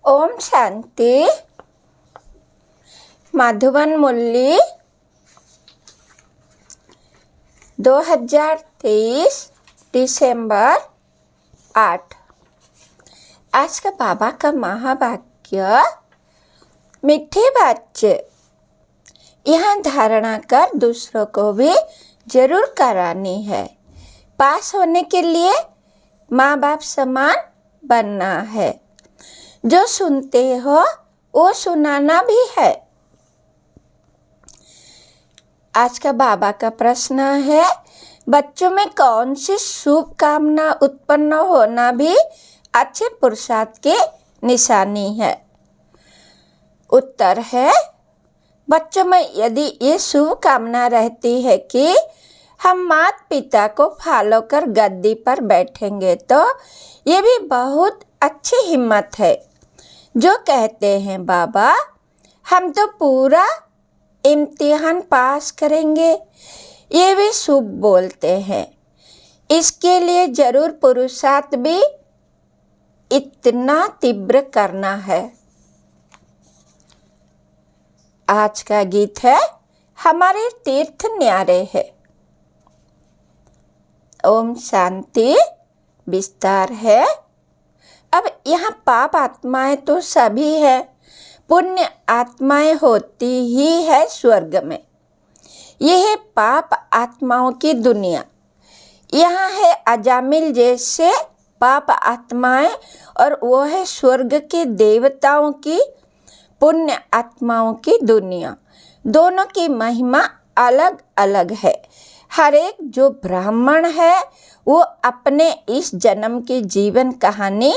ओम शांति। माधवन मुरली 2023 दिसंबर 8। आज का बाबा का महावाक्य, मीठे बच्चे यहाँ धारणा कर दूसरों को भी जरूर करानी है। पास होने के लिए माँ बाप समान बनना है। जो सुनते हो वो सुनाना भी है। आज का बाबा का प्रश्न है, बच्चों में कौन सी शुभ कामना उत्पन्न होना भी अच्छे पुरुषार्थ की निशानी है? उत्तर है, बच्चों में यदि ये शुभ कामना रहती है कि हम माता पिता को फॉलो कर गद्दी पर बैठेंगे, तो ये भी बहुत अच्छी हिम्मत है। जो कहते हैं बाबा हम तो पूरा इम्तिहान पास करेंगे, ये भी शुभ बोलते हैं। इसके लिए जरूर पुरुषार्थ भी इतना तीव्र करना है। आज का गीत है, हमारे तीर्थ न्यारे है। ओम शांति। विस्तार है। अब यहाँ पाप आत्माएं तो सभी है, पुण्य आत्माएं होती ही है स्वर्ग में। यह है पाप आत्माओं की दुनिया। यहाँ है अजामिल जैसे पाप आत्माएं, और वो है स्वर्ग के देवताओं की पुण्य आत्माओं की दुनिया। दोनों की महिमा अलग अलग है। हर एक जो ब्राह्मण है वो अपने इस जन्म की जीवन कहानी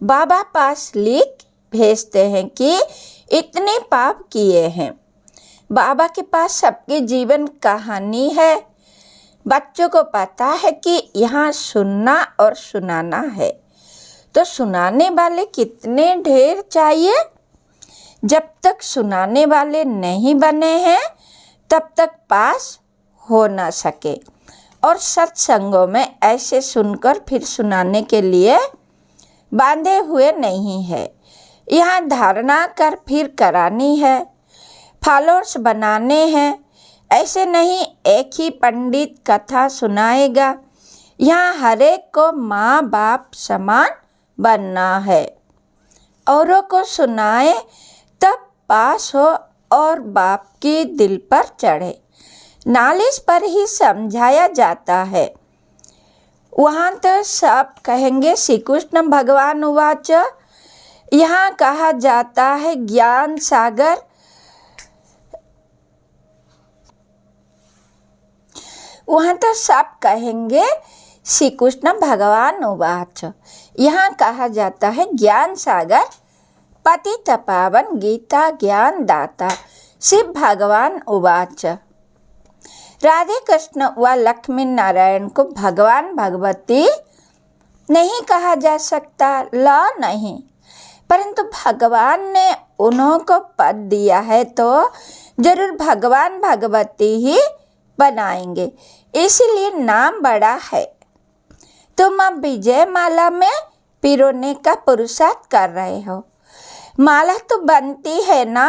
बाबा पास लिख भेजते हैं कि इतने पाप किए हैं। बाबा के पास सबकी जीवन कहानी है। बच्चों को पता है कि यहाँ सुनना और सुनाना है, तो सुनाने वाले कितने ढेर चाहिए। जब तक सुनाने वाले नहीं बने हैं तब तक पास हो ना सके। और सत्संगों में ऐसे सुनकर फिर सुनाने के लिए बांधे हुए नहीं है। यहाँ धारणा कर फिर करानी है, फॉलोअर्स बनाने हैं। ऐसे नहीं एक ही पंडित कथा सुनाएगा। यहाँ हर एक को माँ बाप समान बनना है। औरों को सुनाए तब पास हो और बाप की दिल पर चढ़े। नॉलेज पर ही समझाया जाता है। वहाँ तो सब कहेंगे श्री कृष्ण भगवान उवाच। यहाँ कहा जाता है ज्ञान सागर। वहाँ तो सब कहेंगे श्री कृष्ण भगवान उवाच। यहाँ कहा जाता है ज्ञान सागर पतित पावन गीता ज्ञान दाता शिव भगवान उवाच। राधे कृष्ण व लक्ष्मी नारायण को भगवान भगवती नहीं कहा जा सकता, ला नहीं, परंतु भगवान ने उन्हों को पद दिया है तो जरूर भगवान भगवती ही बनाएंगे। इसीलिए नाम बड़ा है। तुम अब विजय माला में पिरोने का पुरुषार्थ कर रहे हो। माला तो बनती है ना,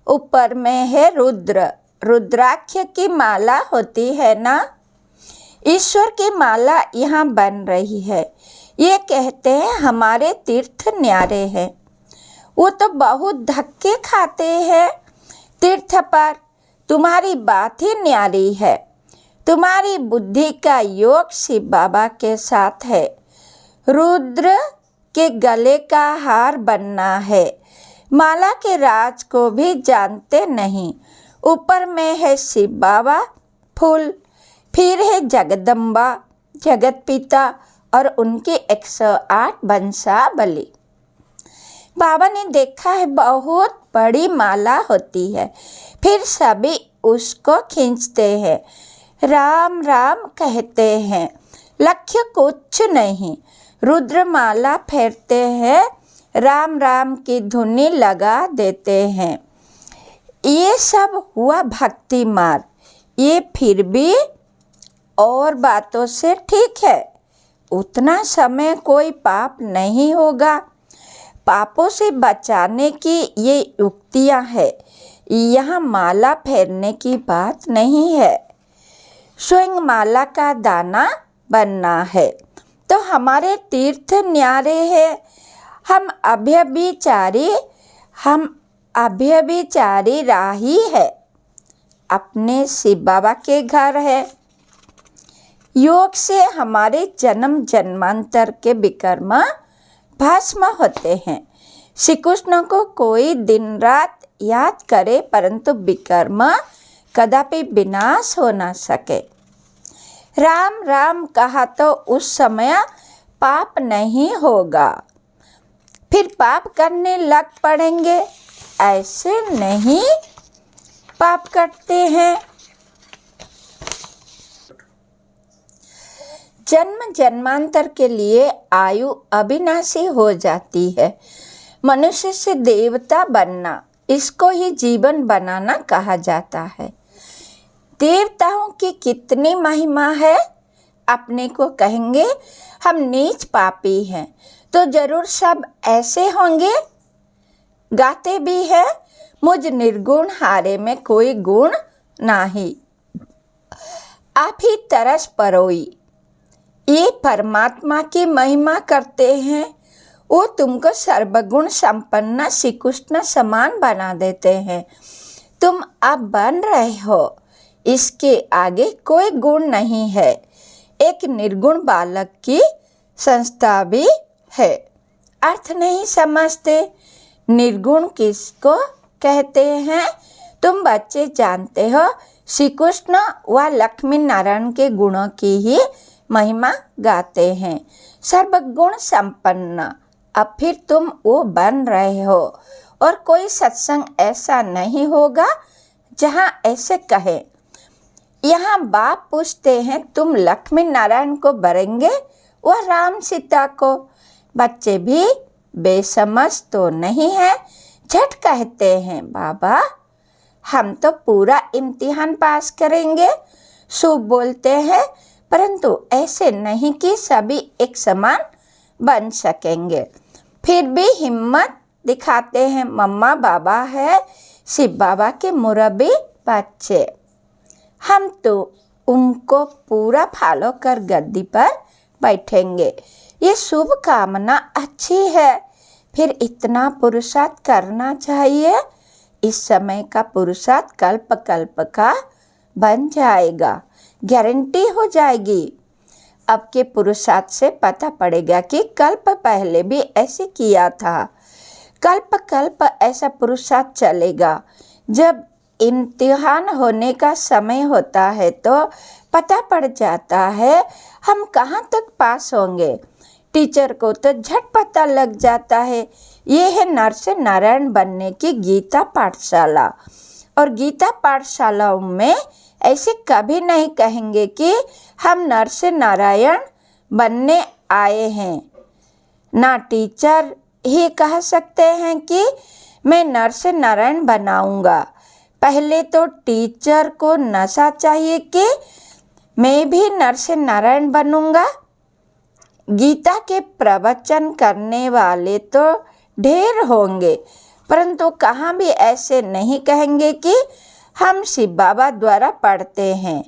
ऊपर में है रुद्र, रुद्राक्ष की माला होती है ना। ईश्वर की माला यहाँ बन रही है। ये कहते हैं हमारे तीर्थ न्यारे हैं। वो तो बहुत धक्के खाते हैं तीर्थ पर। तुम्हारी बात ही न्यारी है। तुम्हारी बुद्धि का योग शिव बाबा के साथ है। रुद्र के गले का हार बनना है। माला के राज को भी जानते नहीं। ऊपर में है शिव बाबा फूल, फिर है जगदम्बा जगत पिता और उनकी 108 वंशावली। बाबा ने देखा है बहुत बड़ी माला होती है, फिर सभी उसको खींचते हैं, राम राम कहते हैं, लक्ष्य कुछ नहीं। रुद्र माला फेरते हैं, राम राम की धुनी लगा देते हैं। ये सब हुआ भक्ति मार्ग। ये फिर भी और बातों से ठीक है। उतना समय कोई पाप नहीं होगा, पापों से बचाने की ये युक्तियाँ हैं। यहाँ माला फेरने की बात नहीं है, स्वयं माला का दाना बनना है। तो हमारे तीर्थ न्यारे हैं। हम अभ्यभिचारी राही है, अपने शिव बाबा के घर है। योग से हमारे जन्म जन्मांतर के विकर्म भस्म होते हैं। श्री कृष्ण को कोई दिन रात याद करे, परंतु विकर्म कदापि विनाश हो न सके। राम राम कहा तो उस समय पाप नहीं होगा, फिर पाप करने लग पड़ेंगे। ऐसे नहीं पाप करते हैं। जन्म जन्मांतर के लिए आयु अविनाशी हो जाती है। मनुष्य से देवता बनना, इसको ही जीवन बनाना कहा जाता है। देवताओं की कितनी महिमा है। अपने को कहेंगे हम नीच पापी हैं, तो जरूर सब ऐसे होंगे। गाते भी है, मुझ निर्गुण हारे में कोई गुण नाही, आप ही तरस परोई। ये परमात्मा की महिमा करते हैं। वो तुमको सर्वगुण संपन्न श्री कृष्ण समान बना देते हैं। तुम अब बन रहे हो, इसके आगे कोई गुण नहीं है। एक निर्गुण बालक की संस्था भी है। अर्थ नहीं समझते। निर्गुण किसको कहते हैं? तुम बच्चे जानते हो, श्री कृष्ण व लक्ष्मी नारायण के गुणों की ही महिमा गाते हैं। सर्वगुण संपन्न। अब फिर तुम वो बन रहे हो, और कोई सत्संग ऐसा नहीं होगा जहाँ ऐसे कहे। यहाँ बाप पूछते हैं, तुम लक्ष्मी नारायण को बरेंगे व राम सीता को? बच्चे भी बेसमझ तो नहीं है, झट कहते हैं, बाबा हम तो पूरा इम्तिहान पास करेंगे। शुभ बोलते हैं, परंतु ऐसे नहीं कि सभी एक समान बन सकेंगे। फिर भी हिम्मत दिखाते हैं। मम्मा बाबा है शिव बाबा के मुरब्बी बच्चे। हम तो उनको पूरा फॉलो कर गद्दी पर बैठेंगे। ये शुभ कामना अच्छी है, फिर इतना पुरुषार्थ करना चाहिए। इस समय का पुरुषार्थ कल्प कल्प का बन जाएगा, गारंटी हो जाएगी। अब के पुरुषार्थ से पता पड़ेगा कि कल्प पहले भी ऐसे किया था। कल्प कल्प ऐसा पुरुषार्थ चलेगा। जब इम्तिहान होने का समय होता है तो पता पड़ जाता है हम कहाँ तक पास होंगे। टीचर को तो झट पता लग जाता है। ये है नर से नारायण बनने की गीता पाठशाला। और गीता पाठशालाओं में ऐसे कभी नहीं कहेंगे कि हम नर से नारायण बनने आए हैं। ना टीचर ही कह सकते हैं कि मैं नर से नारायण बनाऊंगा। पहले तो टीचर को नशा चाहिए कि मैं भी नर से नारायण बनूंगा। गीता के प्रवचन करने वाले तो ढेर होंगे, परंतु कहाँ भी ऐसे नहीं कहेंगे कि हम शिव बाबा द्वारा पढ़ते हैं।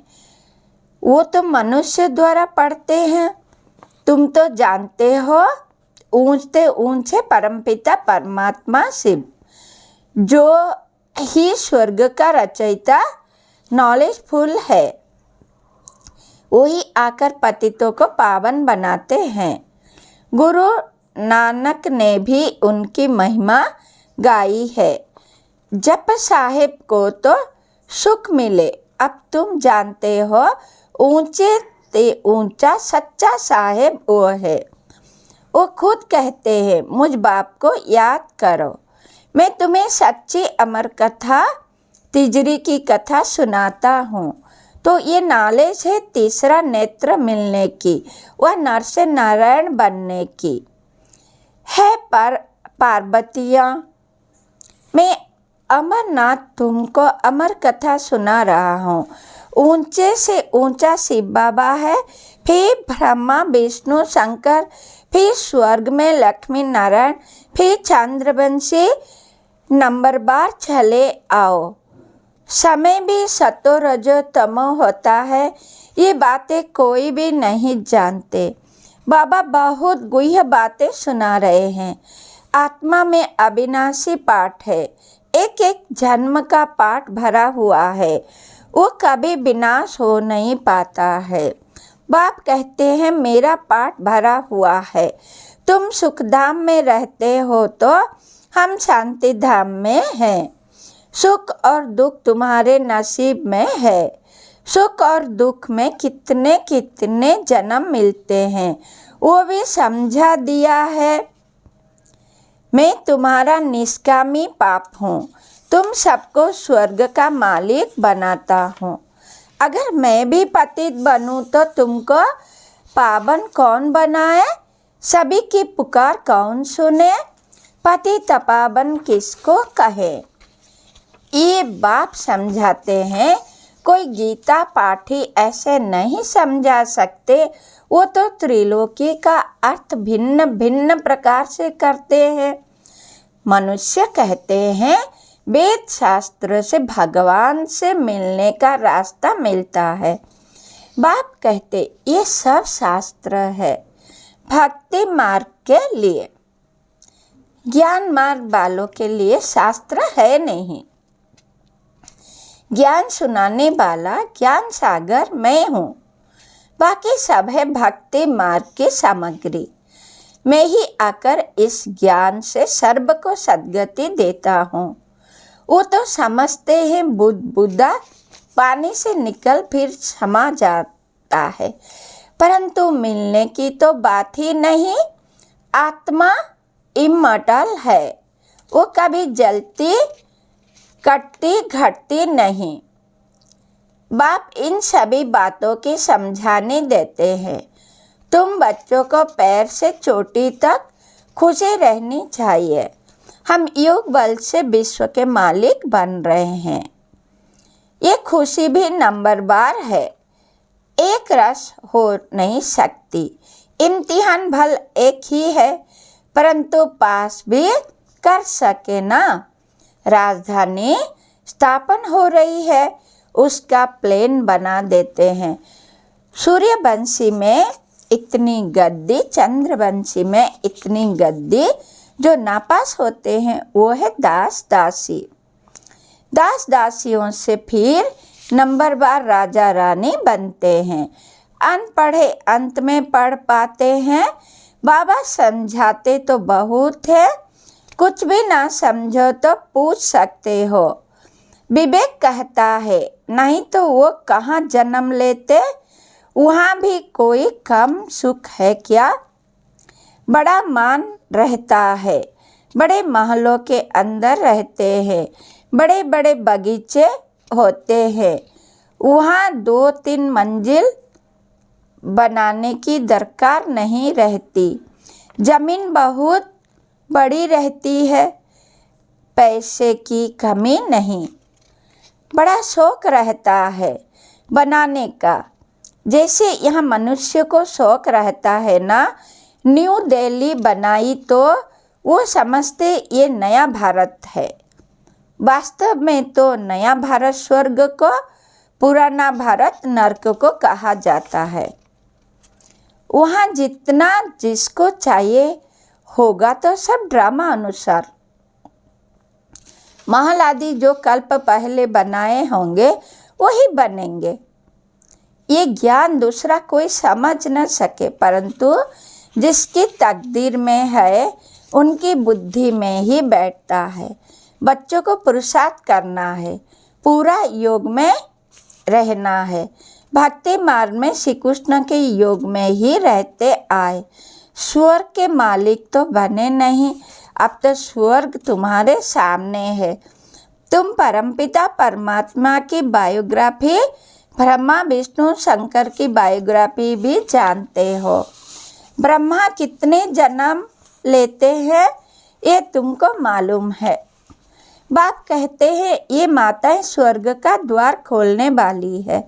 वो तो मनुष्य द्वारा पढ़ते हैं। तुम तो जानते हो, ऊंचे ऊंचे परमपिता परमात्मा शिव, जो ही स्वर्ग का रचयिता नॉलेजफुल है, वही आकर पतितों को पावन बनाते हैं। गुरु नानक ने भी उनकी महिमा गाई है। जप साहेब को तो सुख मिले। अब तुम जानते हो, ऊंचे ते ऊंचा सच्चा साहेब वो है। वो खुद कहते हैं, मुझ बाप को याद करो। मैं तुम्हें सच्ची अमर कथा तिजरी की कथा सुनाता हूँ। तो ये नॉलेज है तीसरा नेत्र मिलने की, वह नर से नारायण बनने की है। पार्वतियाँ, मैं अमरनाथ तुमको अमर कथा सुना रहा हूँ। ऊंचे से ऊंचा शिव बाबा है, फिर ब्रह्मा विष्णु शंकर, फिर स्वर्ग में लक्ष्मी नारायण, फिर चंद्रवंशी। नंबर बार चले आओ। समय भी सतो रजो तमो होता है, ये बातें कोई भी नहीं जानते। बाबा बहुत गुह्य बातें सुना रहे हैं। आत्मा में अविनाशी पाठ है, एक एक जन्म का पाठ भरा हुआ है, वो कभी विनाश हो नहीं पाता है। बाप कहते हैं मेरा पाठ भरा हुआ है। तुम सुखधाम में रहते हो तो हम शांति धाम में हैं। सुख और दुख तुम्हारे नसीब में है। सुख और दुख में कितने कितने जन्म मिलते हैं, वो भी समझा दिया है। मैं तुम्हारा निष्कामी पाप हूँ, तुम सबको स्वर्ग का मालिक बनाता हूँ। अगर मैं भी पतित बनूँ तो तुमको पावन कौन बनाए? सभी की पुकार कौन सुने? पतित पावन किसको कहे? ये बाप समझाते हैं। कोई गीता पाठी ऐसे नहीं समझा सकते, वो तो त्रिलोकी का अर्थ भिन्न भिन्न प्रकार से करते हैं। मनुष्य कहते हैं वेद शास्त्र से भगवान से मिलने का रास्ता मिलता है। बाप कहते ये सब शास्त्र है भक्ति मार्ग के लिए, ज्ञान मार्ग वालों के लिए शास्त्र है नहीं। ज्ञान सुनाने वाला ज्ञान सागर मैं हूँ, बाकी सब है भक्ति मार्ग की सामग्री। मैं ही आकर इस ज्ञान से सर्व को सद्गति देता हूँ। वो तो समझते हैं बुद्धा पानी से निकल फिर समा जाता है, परंतु मिलने की तो बात ही नहीं। आत्मा इमॉर्टल है, वो कभी जलती कटती घटती नहीं। बाप इन सभी बातों की समझाने देते हैं। तुम बच्चों को पैर से चोटी तक खुशी रहनी चाहिए। हम योग बल से विश्व के मालिक बन रहे हैं। ये खुशी भी नंबर बार है, एक रस हो नहीं सकती। इम्तिहान भल एक ही है, परंतु पास भी कर सके ना। राजधानी स्थापन हो रही है, उसका प्लेन बना देते हैं। सूर्यवंशी में इतनी गद्दी, चंद्रवंशी में इतनी गद्दी। जो नापास होते हैं वो है दास दासी। दास दासियों से फिर नंबर बार राजा रानी बनते हैं। अनपढ़े अंत में पढ़ पाते हैं। बाबा समझाते तो बहुत है, कुछ भी ना समझो तो पूछ सकते हो। विवेक कहता है नहीं तो वो कहाँ जन्म लेते, वहाँ भी कोई कम सुख है क्या? बड़ा मान रहता है, बड़े महलों के अंदर रहते हैं, बड़े बड़े बगीचे होते हैं, वहाँ 2-3 मंजिल बनाने की दरकार नहीं रहती। जमीन बहुत बड़ी रहती है, पैसे की कमी नहीं। बड़ा शौक रहता है बनाने का, जैसे यहाँ मनुष्य को शौक रहता है ना। न्यू दिल्ली बनाई तो वो समझते ये नया भारत है। वास्तव में तो नया भारत स्वर्ग को, पुराना भारत नर्क को कहा जाता है। वहाँ जितना जिसको चाहिए होगा तो सब ड्रामा अनुसार। महल आदि जो कल्प पहले बनाए होंगे वही बनेंगे। ये ज्ञान दूसरा कोई समझ न सके, परंतु जिसकी तकदीर में है उनकी बुद्धि में ही बैठता है। बच्चों को पुरुषार्थ करना है, पूरा योग में रहना है। भक्ति मार्ग में श्री कृष्ण के योग में ही रहते आए। स्वर्ग के मालिक तो बने नहीं, अब तो स्वर्ग तुम्हारे सामने है। तुम परमपिता परमात्मा की बायोग्राफी, ब्रह्मा विष्णु शंकर की बायोग्राफी भी जानते हो। ब्रह्मा कितने जन्म लेते हैं ये तुमको मालूम है। बाप कहते हैं ये माताएं स्वर्ग का द्वार खोलने वाली है,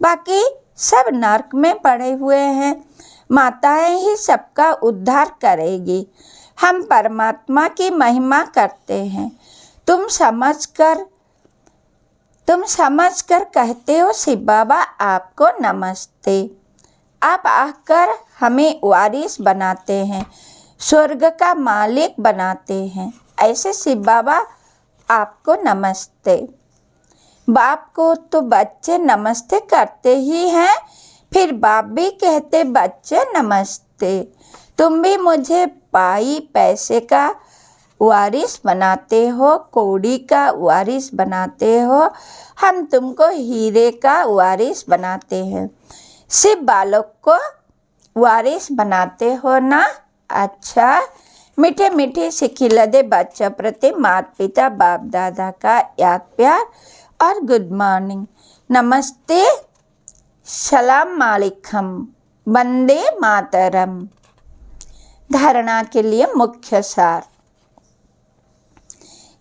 बाकी सब नरक में पड़े हुए हैं। माताएं ही सबका उद्धार करेगी। हम परमात्मा की महिमा करते हैं। तुम समझकर कहते हो शिव बाबा आपको नमस्ते। आप आकर हमें वारिस बनाते हैं, स्वर्ग का मालिक बनाते हैं। ऐसे शिव बाबा आपको नमस्ते। बाप को तो बच्चे नमस्ते करते ही हैं, फिर बाप भी कहते बच्चे नमस्ते। तुम भी मुझे पाई पैसे का वारिस बनाते हो, कौड़ी का वारिस बनाते हो, हम तुमको हीरे का वारिस बनाते हैं। शिव बालक को वारिस बनाते हो ना। अच्छा, मीठे मीठे सिखिलदे बच्चों प्रति माता पिता बाप दादा का याद प्यार और गुड मॉर्निंग, नमस्ते, सलाम वालेकुम, वंदे मातरम। धारणा के लिए मुख्य सार।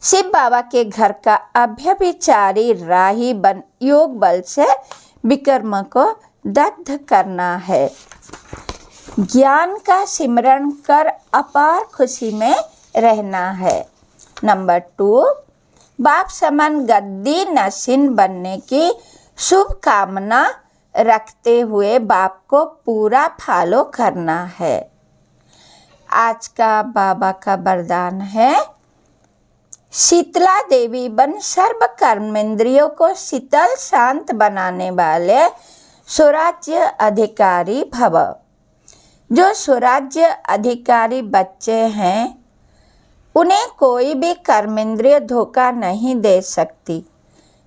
शिव बाबा के घर का अभ्यभिचारी राही बन योग बल से विकर्म को दग्ध करना है। ज्ञान का सिमरण कर अपार खुशी में रहना है। नंबर 2, बाप समान गद्दी नसीन बनने की शुभ कामना रखते हुए बाप को पूरा फॉलो करना है। आज का बाबा का वरदान है, शीतला देवी बन सर्व कर्मेंद्रियों को शीतल शांत बनाने वाले स्वराज्य अधिकारी भव। जो स्वराज्य अधिकारी बच्चे हैं उन्हें कोई भी कर्मेंद्रिय धोखा नहीं दे सकती।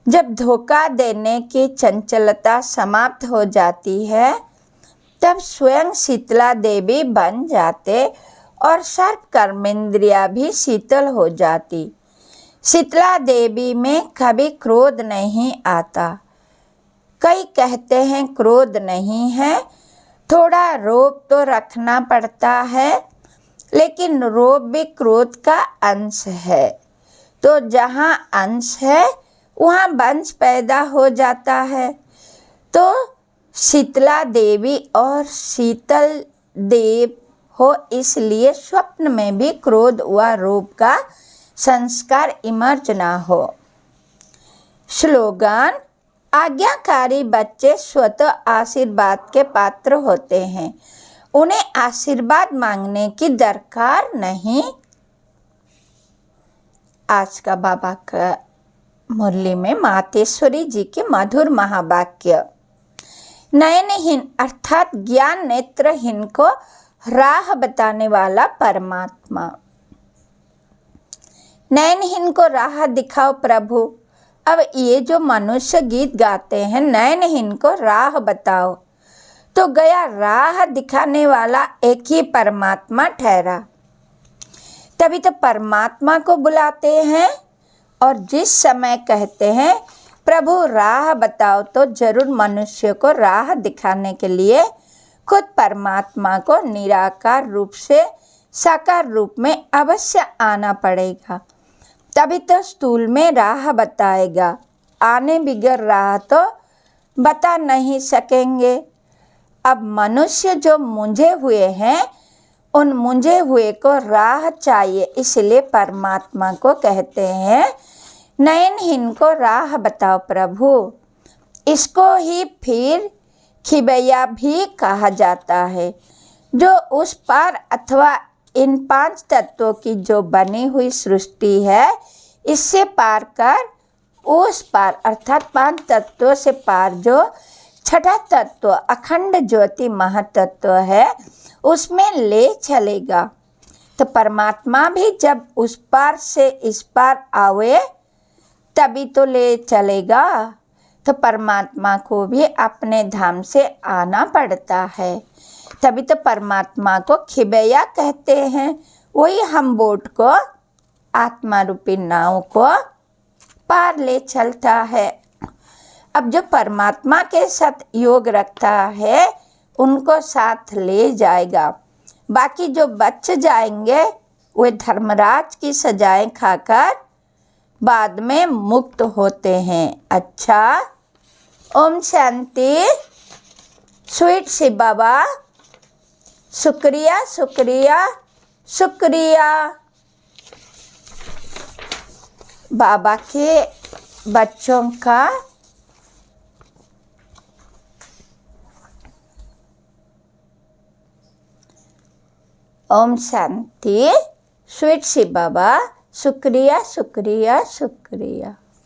जब धोखा देने की चंचलता समाप्त हो जाती है तब स्वयं शीतला देवी बन जाते और सर्व कर्मेंद्रिया भी शीतल हो जाती। शीतला देवी में कभी क्रोध नहीं आता। कई कहते हैं क्रोध नहीं है, थोड़ा रोब तो रखना पड़ता है, लेकिन रोब भी क्रोध का अंश है। तो जहाँ अंश है वहाँ वंश पैदा हो जाता है। तो शीतला देवी और शीतल देव हो, इसलिए स्वप्न में भी क्रोध व रोब का संस्कार इमर्ज ना हो। स्लोगन, आज्ञाकारी बच्चे स्वतः आशीर्वाद के पात्र होते हैं, उन्हें आशीर्वाद मांगने की दरकार नहीं। आज का बाबा का मुरली में मातेश्वरी जी के मधुर महावाक्य। नयनहीन अर्थात ज्ञान नेत्रहीन को राह बताने वाला परमात्मा। नयनहीन को राह दिखाओ प्रभु। अब ये जो मनुष्य गीत गाते हैं, नयनहीन को राह बताओ, तो गया राह दिखाने वाला एक ही परमात्मा ठहरा। तभी तो परमात्मा को बुलाते हैं और जिस समय कहते हैं प्रभु राह बताओ, तो जरूर मनुष्य को राह दिखाने के लिए खुद परमात्मा को निराकार रूप से साकार रूप में अवश्य आना पड़ेगा। तभी तो स्थूल में राह बताएगा। आने बिगर राह तो बता नहीं सकेंगे। अब मनुष्य जो मूंझे हुए हैं, उन मूंझे हुए को राह चाहिए, इसलिए परमात्मा को कहते हैं नयनहीन को राह बताओ प्रभु। इसको ही फिर खिबैया भी कहा जाता है, जो उस पार अथवा इन 5 तत्वों की जो बनी हुई सृष्टि है, इससे पार कर उस पार अर्थात 5 तत्वों से पार जो छठा तत्व अखंड ज्योति महातत्व है, उसमें ले चलेगा। तो परमात्मा भी जब उस पार से इस पार आवे तभी तो ले चलेगा। तो परमात्मा को भी अपने धाम से आना पड़ता है। तभी तो परमात्मा को खिबैया कहते हैं। वही हम बोट को, आत्मा रूपी नाव को पार ले चलता है। अब जो परमात्मा के साथ योग रखता है उनको साथ ले जाएगा। बाकी जो बच जाएंगे वे धर्मराज की सजाएं खाकर बाद में मुक्त होते हैं। अच्छा, ओम शांति। स्वीट शिव बाबा, शुक्रिया शुक्रिया शुक्रिया। बाबा के बच्चों का ओम शांति। स्वीट शिव बाबा, शुक्रिया शुक्रिया शुक्रिया।